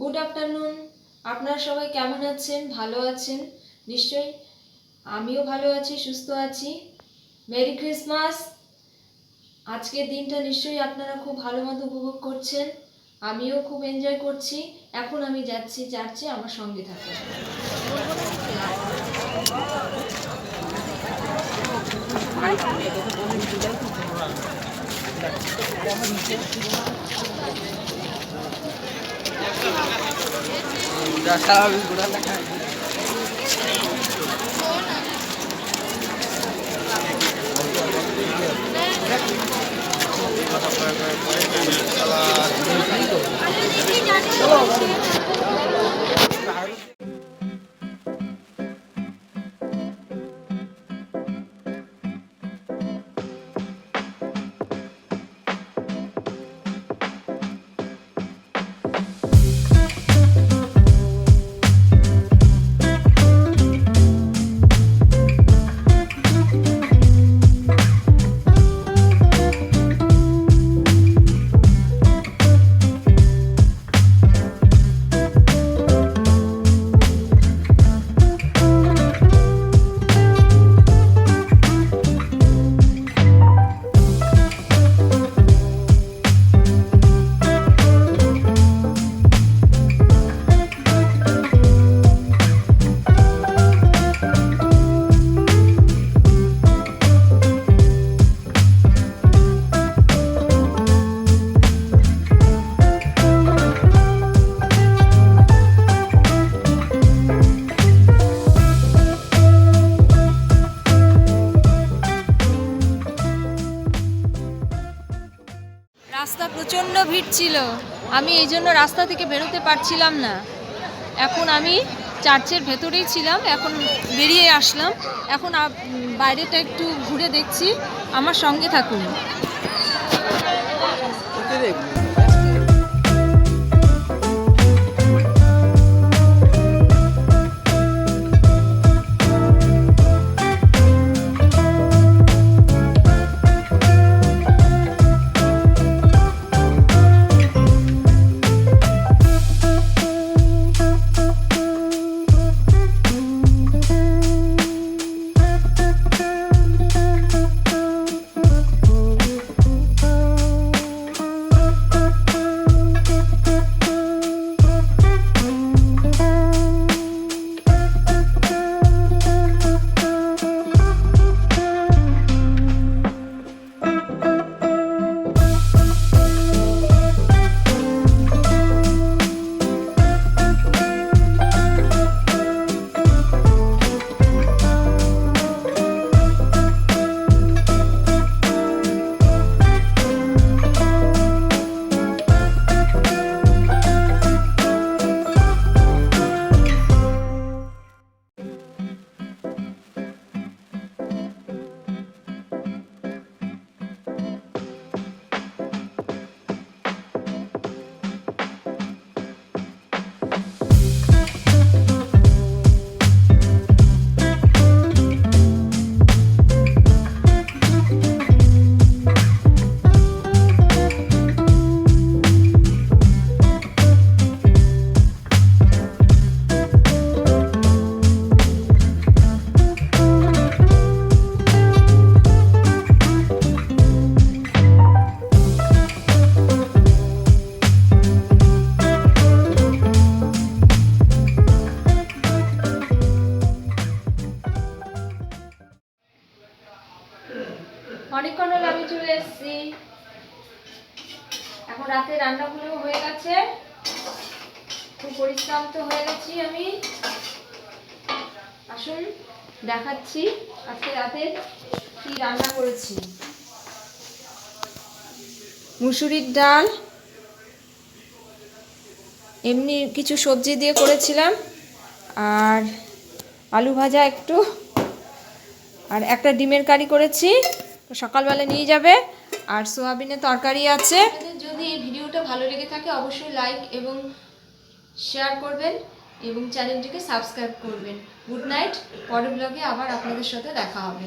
Good afternoon. আপনারা সবাই কেমন আছেন? ভালো আছেন নিশ্চয়ই। আমিও ভালো আছি, সুস্থ আছি। Merry Christmas. আজকের দিনটা নিশ্চয়ই আপনারা খুব ভালো মতো উপভোগ করছেন। আমিও খুব এনজয় করছি। এখন আমি যাচ্ছি চার্চে, আমার সঙ্গে থাকুন। রাস্তা প্রচণ্ড ভিড় ছিল, আমি এই জন্য রাস্তা থেকে বেরোতে পারছিলাম না। এখন আমি চার্চের ভেতরেই ছিলাম, এখন বেরিয়ে আসলাম। এখন বাইরেটা একটু ঘুরে দেখছি, আমার সঙ্গে থাকুন। অনেকক্ষণ হলো আমি চলে এসেছি। এখন রাতে রান্নাগুলো হয়ে গেছে, খুব পরিশ্রান্ত হয়ে গেছি আমি। আসুন দেখাচ্ছি আজকে রাতে কি রান্না করেছি। মুসুরির ডাল, এমনি কিছু সবজি দিয়ে করেছিলাম, আর আলু ভাজা একটু, আর একটা ডিমের কারি করেছি, সকালবেলা নিয়ে যাবে, আর সোয়াবিনের তরকারি আছে। যদি এই ভিডিওটা ভালো লেগে থাকে অবশ্যই লাইক এবং শেয়ার করবেন এবং চ্যানেলটিকে সাবস্ক্রাইব করবেন। Good night. পরের ব্লগে আবার আপনাদের সাথে দেখা হবে।